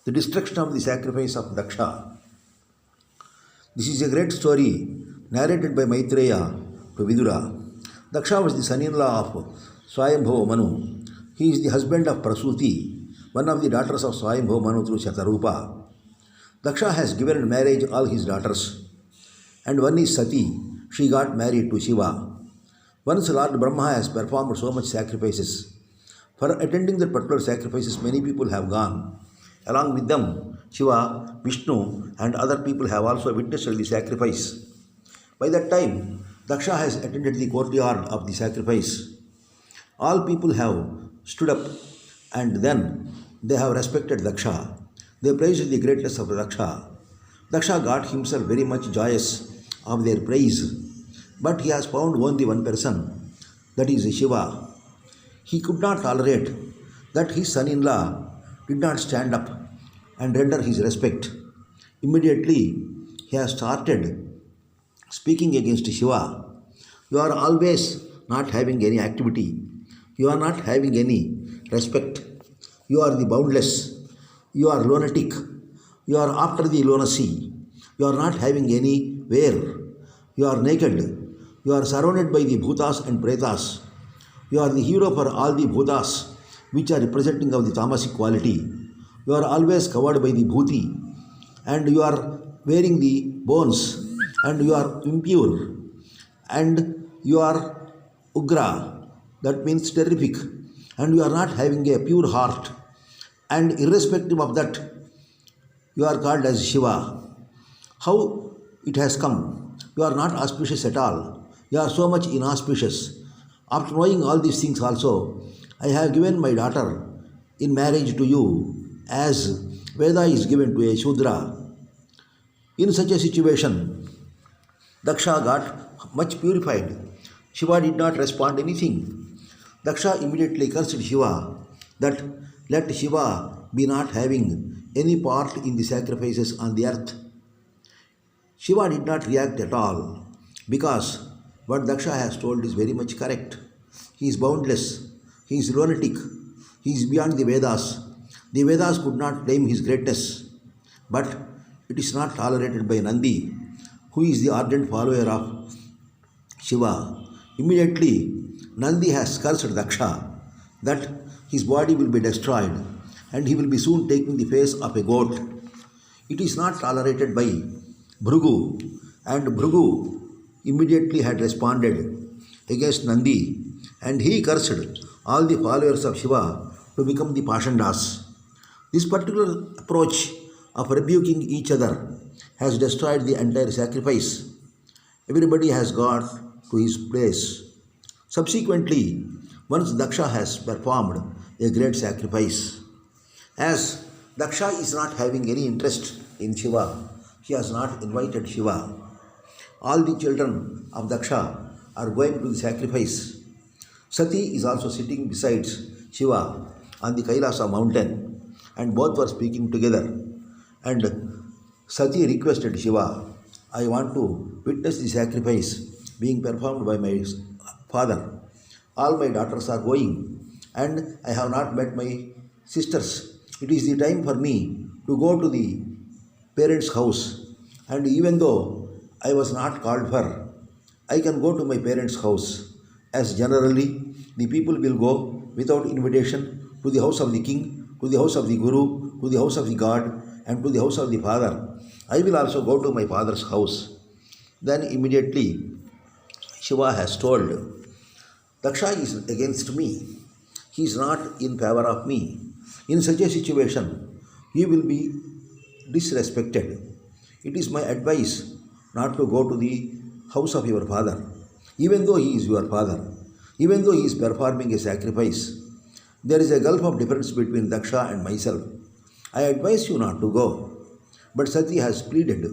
The destruction of the sacrifice of Daksha. This is a great story narrated by Maitreya to Vidura. Daksha was the son-in-law of Swayambhava Manu. He is the husband of Prasuti, one of the daughters of Swayambhava Manu through Shatarupa. Daksha has given in marriage all his daughters, and one is Sati. She got married to Shiva. Once Lord Brahma has performed so much sacrifices. For attending the particular sacrifices, many people have gone. Along with them, Shiva, Vishnu, and other people have also witnessed the sacrifice. By that time, Daksha has attended the courtyard of the sacrifice. All people have stood up, and then they have respected Daksha. They praised the greatness of Daksha. Daksha got himself very much joyous of their praise, but he has found only one person, that is Shiva. He could not tolerate that his son-in-law did not stand up and render his respect. Immediately, he has started speaking against Shiva. You are always not having any activity. You are not having any respect. You are the boundless. You are lunatic. You are after the lunacy. You are not having any wear. You are naked. You are surrounded by the bhutas and pretas. You are the hero for all the bhutas, which are representing of the tamasic quality. You are always covered by the bhuti, and you are wearing the bones, and you are impure, and you are ugra, that means terrific, and you are not having a pure heart, and irrespective of that, you are called as Shiva. How it has come? You are not auspicious at all. You are so much inauspicious. After knowing all these things also, I have given my daughter in marriage to you as Veda is given to a Shudra. In such a situation, Daksha got much purified. Shiva did not respond anything. Daksha immediately cursed Shiva that let Shiva be not having any part in the sacrifices on the earth. Shiva did not react at all because what Daksha has told is very much correct. He is boundless. He is lunatic. He is beyond the Vedas. The Vedas could not claim his greatness. But it is not tolerated by Nandi, who is the ardent follower of Shiva. Immediately, Nandi has cursed Daksha that his body will be destroyed and he will be soon taking the face of a goat. It is not tolerated by Bhrigu, and Bhrigu immediately had responded against Nandi, and he cursed all the followers of Shiva to become the Pashandas. This particular approach of rebuking each other has destroyed the entire sacrifice. Everybody has got to his place. Subsequently, once Daksha has performed a great sacrifice, as Daksha is not having any interest in Shiva, he has not invited Shiva. All the children of Daksha are going to the sacrifice. Sati is also sitting beside Shiva on the Kailasa mountain, and both were speaking together. And Sati requested Shiva, I want to witness the sacrifice being performed by my father. All my daughters are going, and I have not met my sisters. It is the time for me to go to the parents' house, and even though I was not called for, I can go to my parents' house, as generally the people will go without invitation to the house of the king, to the house of the guru, to the house of the god, and to the house of the father. I will also go to my father's house. Then immediately Shiva has told, Daksha is against me. He is not in favor of me. In such a situation, he will be disrespected. It is my advice not to go to the house of your father, even though he is your father, even though he is performing a sacrifice. There is a gulf of difference between Daksha and myself. I advise you not to go. But Sati has pleaded,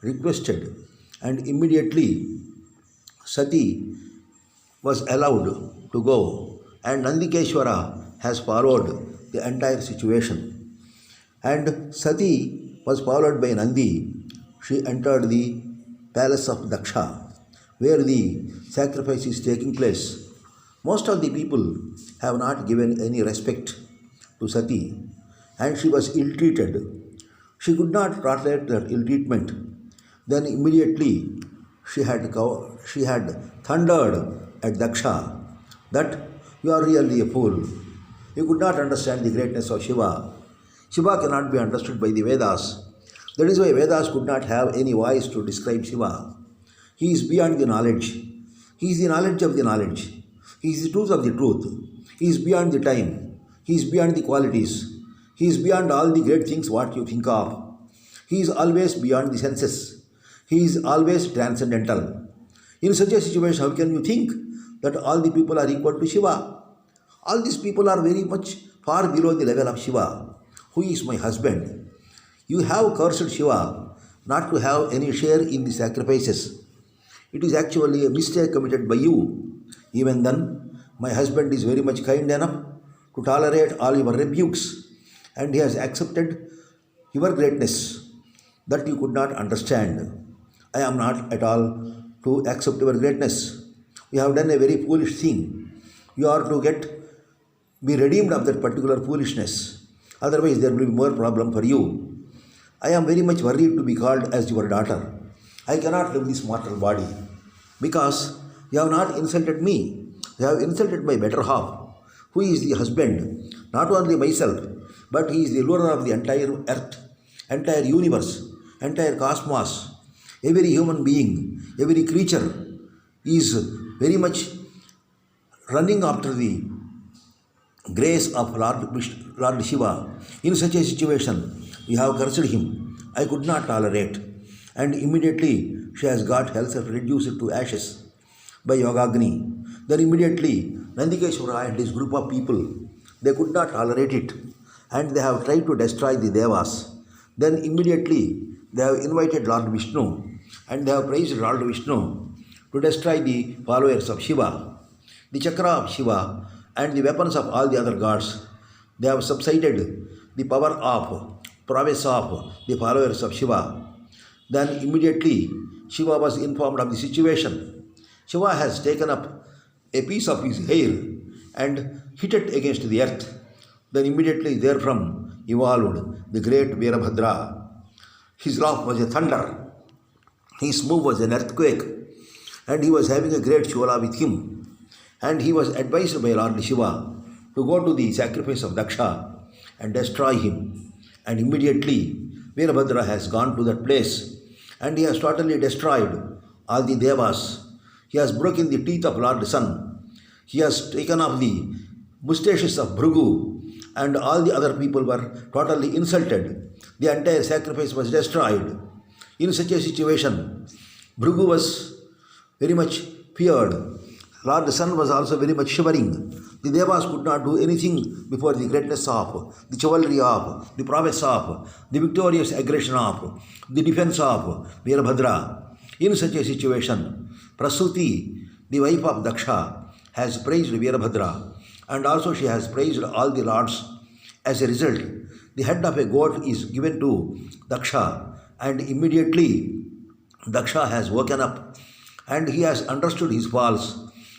requested, and immediately Sati was allowed to go, and Nandikeshwara has followed the entire situation. And Sati was followed by Nandi. She entered the palace of Daksha, where the sacrifice is taking place. Most of the people have not given any respect to Sati, and she was ill-treated. She could not tolerate that ill-treatment. Then immediately she had thundered at Daksha that you are really a fool. You could not understand the greatness of Shiva. Shiva cannot be understood by the Vedas. That is why Vedas could not have any voice to describe Shiva. He is beyond the knowledge. He is the knowledge of the knowledge. He is the truth of the truth. He is beyond the time. He is beyond the qualities. He is beyond all the great things what you think of. He is always beyond the senses. He is always transcendental. In such a situation, how can you think that all the people are equal to Shiva? All these people are very much far below the level of Shiva, who is my husband. You have cursed Shiva not to have any share in the sacrifices. It is actually a mistake committed by you. Even then, my husband is very much kind enough to tolerate all your rebukes, and he has accepted your greatness that you could not understand. I am not at all to accept your greatness. You have done a very foolish thing. You are to be redeemed of that particular foolishness. Otherwise, there will be more problem for you. I am very much worried to be called as your daughter. I cannot live this mortal body because you have not insulted me. You have insulted my better half, who is the husband, not only myself, but he is the ruler of the entire earth, entire universe, entire cosmos. Every human being, every creature is very much running after the grace of Lord Shiva. In such a situation, you have cursed him. I could not tolerate. And immediately she has got herself reduced to ashes by Yogagni. Then immediately Nandikeshwara and his group of people, they could not tolerate it, and they have tried to destroy the Devas. Then immediately they have invited Lord Vishnu, and they have praised Lord Vishnu to destroy the followers of Shiva. The chakra of Shiva and the weapons of all the other gods, they have subsided the power of prowess of the followers of Shiva. Then immediately Shiva was informed of the situation. Shiva has taken up a piece of his hair and hit it against the earth. Then immediately therefrom evolved the great Veerabhadra. His laugh was a thunder, his move was an earthquake, and he was having a great chola with him. And he was advised by Lord Shiva to go to the sacrifice of Daksha and destroy him. And immediately Veerabhadra has gone to that place, and he has totally destroyed all the Devas. He has broken the teeth of Lord Sun. He has taken off the mustaches of Bhrigu, and all the other people were totally insulted. The entire sacrifice was destroyed. In such a situation, Bhrigu was very much feared. Lord Sun was also very much shivering. The Devas could not do anything before the greatness of, the chivalry of, the prowess of, the victorious aggression of, the defense of Veerabhadra. In such a situation, Prasuti, the wife of Daksha, has praised Veerabhadra, and also she has praised all the lords. As a result, the head of a goat is given to Daksha, and immediately Daksha has woken up, and he has understood his faults,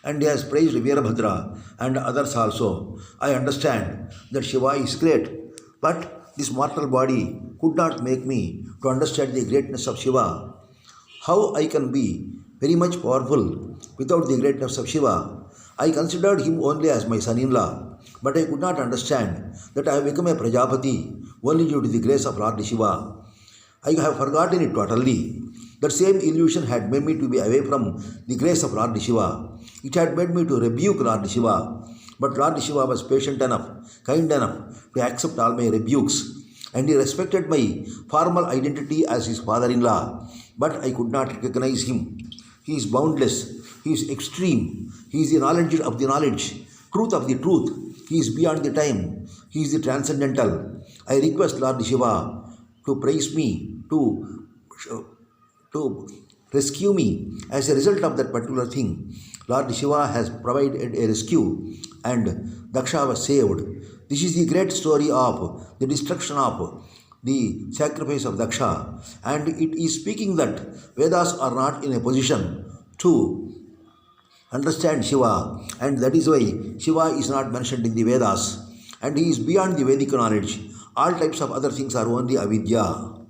and he has praised Veerabhadra and others also. I understand that Shiva is great, but this mortal body could not make me to understand the greatness of Shiva. How I can be very much powerful without the greatness of Shiva? I considered him only as my son-in-law, but I could not understand that I have become a Prajapati only due to the grace of Lord Shiva. I have forgotten it totally. That same illusion had made me to be away from the grace of Lord Shiva. It had made me to rebuke Lord Shiva. But Lord Shiva was patient enough, kind enough to accept all my rebukes, and he respected my formal identity as his father-in-law. But I could not recognize him. He is boundless. He is extreme. He is the knowledge of the knowledge, truth of the truth. He is beyond the time. He is the transcendental. I request Lord Shiva to praise me, to rescue me. As a result of that particular thing, Lord Shiva has provided a rescue, and Daksha was saved. This is the great story of the destruction of the sacrifice of Daksha, and it is speaking that Vedas are not in a position to understand Shiva, and that is why Shiva is not mentioned in the Vedas, and he is beyond the Vedic knowledge. All types of other things are only avidya.